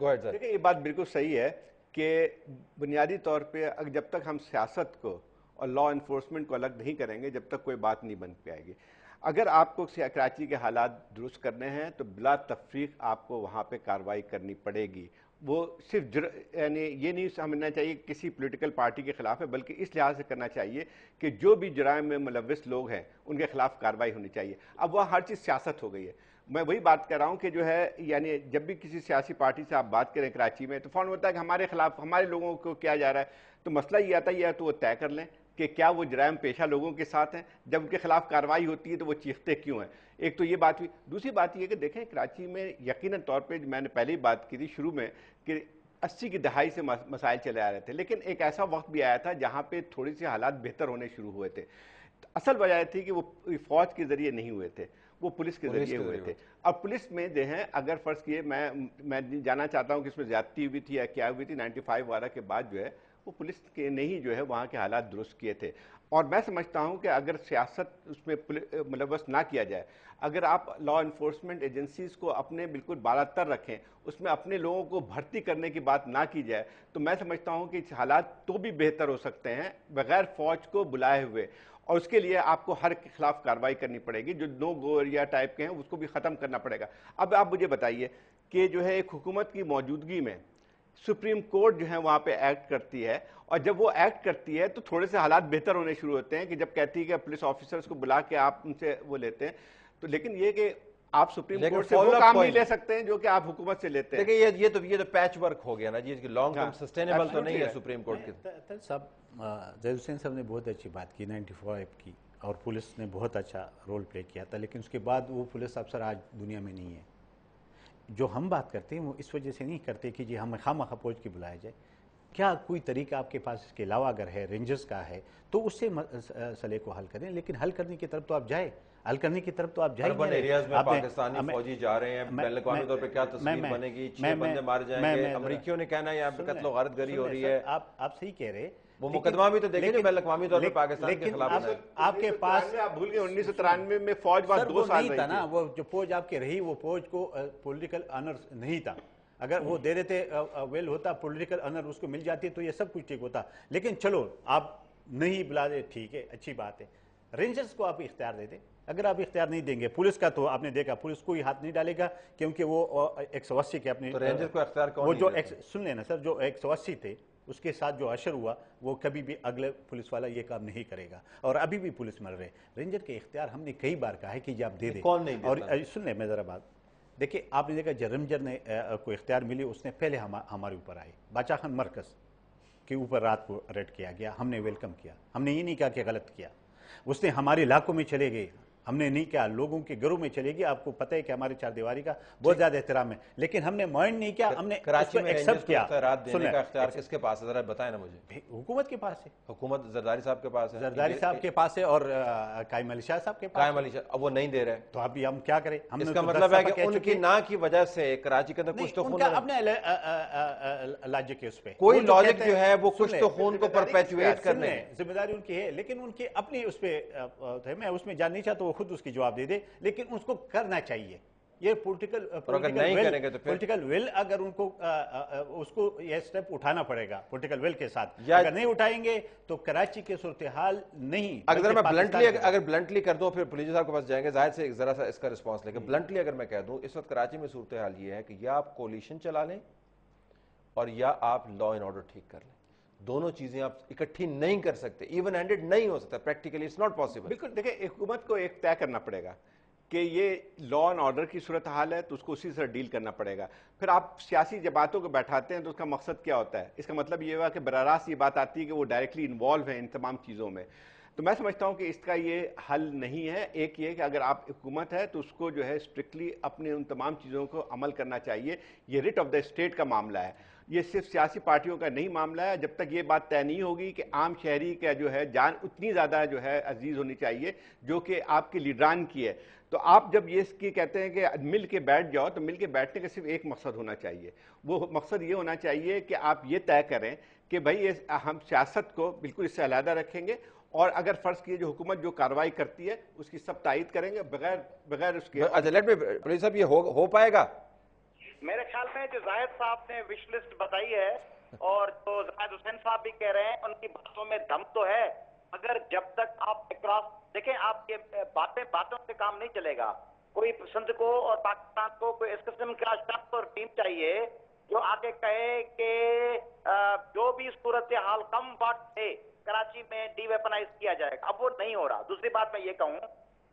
देखिए, ये बात बिल्कुल सही है कि बुनियादी तौर पे जब तक हम सियासत को और लॉ इन्फोर्समेंट को अलग नहीं करेंगे, जब तक कोई बात नहीं बन पाएगी। अगर आपको कराची के हालात दुरुस्त करने हैं तो बिला तफरीक आपको वहाँ पे कार्रवाई करनी पड़ेगी। वो सिर्फ यानी ये नहीं समझना चाहिए किसी पॉलिटिकल पार्टी के खिलाफ है, बल्कि इस लिहाज से करना चाहिए कि जो भी जुराइम में मुलव्विस लोग हैं उनके खिलाफ कार्रवाई होनी चाहिए। अब वह हर चीज़ सियासत हो गई है। मैं वही बात कर रहा हूं कि जो है यानी जब भी किसी सियासी पार्टी से आप बात करें कराची में, तो फौरन होता है कि हमारे खिलाफ हमारे लोगों को किया जा रहा है। तो मसला ये आता है, या तो वो तय कर लें कि क्या वो जराइम पेशा लोगों के साथ हैं, जब उनके खिलाफ कार्रवाई होती है तो वो चीखते क्यों हैं। एक तो ये बात हुई। दूसरी बात ये कि देखें, कराची में यकीनन तौर पर मैंने पहले ही बात की थी शुरू में कि 80 की दहाई से मसाइल चले आ रहे थे, लेकिन एक ऐसा वक्त भी आया था जहां पे थोड़ी सी हालात बेहतर होने शुरू हुए थे। असल वजह थी कि वो फौज के जरिए नहीं हुए थे, वो पुलिस के जरिए हुए थे। अब पुलिस में जो है, अगर फर्ज किए मैं जानना चाहता हूं कि इसमें ज्यादती हुई थी या क्या हुई थी 95 वाला के बाद, जो है वो पुलिस के ने ही जो है वहां के हालात दुरुस्त किए थे। और मैं समझता हूं कि अगर सियासत उसमें मुलव्वस ना किया जाए, अगर आप लॉ इन्फोर्समेंट एजेंसीज को अपने बिल्कुल बालातर रखें, उसमें अपने लोगों को भर्ती करने की बात ना की जाए, तो मैं समझता हूं कि हालात तो भी बेहतर हो सकते हैं बगैर फौज को बुलाए हुए। और उसके लिए आपको हर के खिलाफ कार्रवाई करनी पड़ेगी, जो नो गो एरिया टाइप के हैं उसको भी खत्म करना पड़ेगा। अब आप मुझे बताइए कि जो है एक हुकूमत की मौजूदगी में सुप्रीम कोर्ट जो है वहां पे एक्ट करती है, और जब वो एक्ट करती है तो थोड़े से हालात बेहतर होने शुरू होते हैं कि जब कहती है कि पुलिस ऑफिसर्स को बुला के आप उनसे वो लेते हैं। तो लेकिन ये कि आप सुप्रीम कोर्ट से वो काम नहीं ले सकते हैं जो कि आप हुकूमत से लेते हैं। देखिए ये तो पैच वर्क हो गया ना जी, लॉन्ग टर्म सस्टेनेबल तो नहीं है सुप्रीम कोर्ट के। सब जैद हुसैन साहब ने बहुत अच्छी बात की 95 की, और पुलिस ने बहुत अच्छा रोल प्ले किया था, लेकिन उसके बाद वो पुलिस अफसर आज दुनिया में नहीं है। जो हम बात करते हैं वो इस वजह से नहीं करते कि जी हम खामखा फौज की बुलाया जाए। क्या कोई तरीका आपके पास इसके अलावा अगर है, रेंजर्स का है, तो उससे मसले को हल करें, लेकिन हल करने की तरफ तो आप जाए, हल करने की तरफ तो आप जाइए। अर्बन एरियाज में पाकिस्तानी फौजी जा रहे हैं, बैन-ए-अक़वामी तौर पे क्या तस्वीर बनेगी, 6 बंदे मारे जाएंगे, अमरीकियों ने कहना है यहाँ पे कत्ल गारतगरी हो रही है। आप सही कह रहे, वो मुकदमा भी तो देखिए जो बैन-ए-अक़वामी तौर पे पाकिस्तान के खिलाफ है। आपके पास आप भूल गए 1993 में फौज बाद 2 साल नहीं था ना, वो जो फौज आपके रही वो फौज को पॉलिटिकल ऑनर नहीं था। अगर वो दे देते वेल होता, पॉलिटिकल ऑनर उसको मिल जाती तो ये सब कुछ ठीक होता। लेकिन चलो आप नहीं बुला दे, ठीक है, अच्छी बात है। रेंजर्स को आप इख्तियार दे दें। अगर आप इख्तियार नहीं देंगे, पुलिस का तो आपने देखा पुलिस कोई हाथ नहीं डालेगा, क्योंकि वो 180 के अपने तो रेंजर को इख्तियार कौन वो जो सुन लेना सर, जो 180 थे उसके साथ जो अशर हुआ, वो कभी भी अगले पुलिस वाला ये काम नहीं करेगा। और अभी भी पुलिस मर रहे। रेंजर के इख्तियार हमने कई बार कहा है कि आप दे दें, कौन नहीं देता? और सुन ले मैं जरा बात, देखिए आपने देखा जब रेंजर ने को इख्तियार मिली, उसने पहले हमारे ऊपर आए। बाचा खान मरकज के ऊपर रात को रेड किया गया, हमने वेलकम किया, हमने ये नहीं कहा कि गलत किया। उसने हमारे इलाकों में चले गए, हमने नहीं किया, लोगों के घरों में चलेगी। आपको पता है कि हमारे चार दीवारी का बहुत ज्यादा एहतराम है, लेकिन हमने माइंड नहीं किया, हमने कराची में एक्सेप्ट किया। रात देने का इख्तियार किसके पास है, जरा बताएं ना मुझे। हुकूमत के पास है, हुकूमत जरदारी साहब के पास है, जरदारी साहब के पास है, और कायम अली शाह साहब के पास। कायम अली शाह अब वो नहीं दे रहे, तो अभी हम क्या करें? हमने इसका मतलब है कि उनकी ना की वजह से कराची के अंदर कुछ तो खून अपने लॉजिक है, उस पर कोई लॉजिक जो है वो कुछ तो खून को परपेचुएट करने, जिम्मेदारी उनकी है, लेकिन उनकी अपनी उस पर, मैं उसमें जान नहीं चाहता, वो खुद उसकी जवाब दे दे, लेकिन उसको करना चाहिए। ये पॉलिटिकल विल अगर उनको उसको ये स्टेप उठाना पड़ेगा पॉलिटिकल विल के साथ। अगर नहीं उठाएंगे तो कराची के सूरत हाल नहीं। अगर मैं ब्लंटली कर दूं, फिर पुलिस साहब के पास जाएंगे, जाहिर से जरा सा इसका रिस्पांस लेके ब्लंटली अगर मैं कह दूं, इस वक्त कराची में सूरत हाल ये है कि या आप कोलिशन चला लें और या आप लॉ एंड ऑर्डर ठीक कर लें। दोनों चीजें आप इकट्ठी नहीं कर सकते, इवन हैंडेड नहीं हो सकता, प्रैक्टिकली इट्स नॉट पॉसिबल। बिल्कुल, देखिए हुकूमत को एक तय करना पड़ेगा कि ये लॉ एंड ऑर्डर की सूरत हाल है, तो उसको उसी से डील करना पड़ेगा। फिर आप सियासी जमातों को बैठाते हैं तो उसका मकसद क्या होता है? इसका मतलब ये हुआ कि बराह ये बात आती है कि वो डायरेक्टली इन्वॉल्व है इन तमाम चीज़ों में। तो मैं समझता हूं कि इसका ये हल नहीं है। एक ये कि अगर आप हुकूमत है तो उसको जो है स्ट्रिक्टली अपने उन तमाम चीज़ों को अमल करना चाहिए। ये रिट ऑफ द स्टेट का मामला है, ये सिर्फ सियासी पार्टियों का नहीं मामला है। जब तक ये बात तय नहीं होगी कि आम शहरी का जो है जान उतनी ज़्यादा जो है अजीज होनी चाहिए जो कि आपके लीडरान की है, तो आप जब ये इसकी कहते हैं कि मिल के बैठ जाओ, तो मिल के बैठने का सिर्फ एक मकसद होना चाहिए। वो मकसद ये होना चाहिए कि आप ये तय करें कि भाई ये हम सियासत को बिल्कुल इससे अलहदा रखेंगे, और अगर फर्ज किए जो हुकूमत जो कार्रवाई करती है उसकी सब तायद करेंगे बगैर उसके। अच्छा, लेट मी पुलिस साहब, ये हो पाएगा? मेरे ख्याल में जो जाहिद साहब ने विश लिस्ट बताई है और जो जाहिद हुसैन साहब भी कह रहे हैं, उनकी बातों में दम तो है, मगर जब तक आप क्रॉस देखें, आप ये बातों से काम नहीं चलेगा। कोई सिंध को और पाकिस्तान को कोई इस किस्म का शख्स और टीम चाहिए जो आगे कहे कि जो भी सूरत हाल कम बात थे कराची में डीवेपनाइज किया जाएगा। अब वो नहीं हो रहा। दूसरी बात मैं ये कहूँ,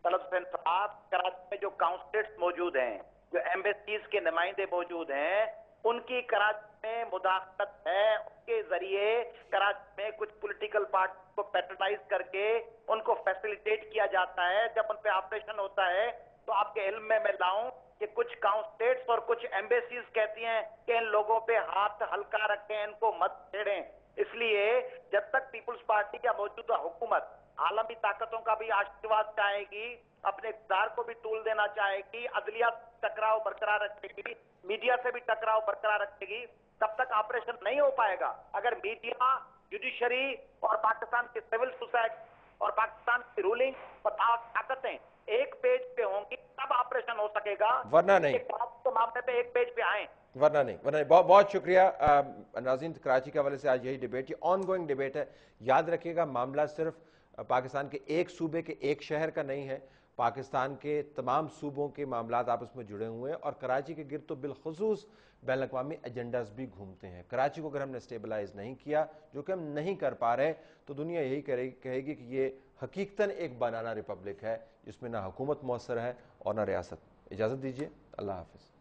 तलब हुसैन साहब, कराची में जो काउंसलेट्स मौजूद हैं, जो एम्बेसीज के नुमाइंदे मौजूद हैं, उनकी कराची में मुदाखलत है। उनके जरिए कराची में कुछ पॉलिटिकल पार्टी को पैट्रोनाइज करके उनको फैसिलिटेट किया जाता है। जब उन पे ऑपरेशन होता है तो आपके इल्म में मैं लाऊं कि कुछ काउंसलेट्स और कुछ एम्बेसीज कहती हैं कि इन लोगों पे हाथ हल्का रखें, इनको मत छेड़ें। इसलिए जब तक पीपुल्स पार्टी का मौजूदा हुकूमत आलमी ताकतों का भी आशीर्वाद चाहेगी, अपने इक़्तिदार को भी तूल देना चाहेगी, अदलिया टकराव बरकरार रखेगी, मीडिया से भी टकराव बरकरार रखेगी, तब तक ऑपरेशन नहीं हो पाएगा। अगर मीडिया, जुडिशरी और पाकिस्तान की सिविल सोसाइटी और पाकिस्तान की रूलिंग ताकतें एक पेज पे होंगी तब ऑपरेशन हो सकेगा, वरना नहीं। के मामले पे एक पेज पे आए वरना नहीं। बहुत बहुत शुक्रिया नाज़रीन। कराची के हवाले से आज यही डिबेट, ये ऑनगोइंग डिबेट है। याद रखिएगा, मामला सिर्फ पाकिस्तान के एक सूबे के एक शहर का नहीं है, पाकिस्तान के तमाम सूबों के मामलात आपस में जुड़े हुए हैं और कराची के गिर्द तो बिलखुसूस बैनुल-अक़वामी एजेंडाज भी घूमते हैं। कराची को अगर हमने स्टेबलाइज नहीं किया, जो कि हम नहीं कर पा रहे, तो दुनिया यही कहेगी कि ये हकीकतन एक बनाना रिपब्लिक है जिसमें ना हुकूमत मौसर है और ना रियासत। इजाज़त दीजिए, अल्लाह हाफ़िज़।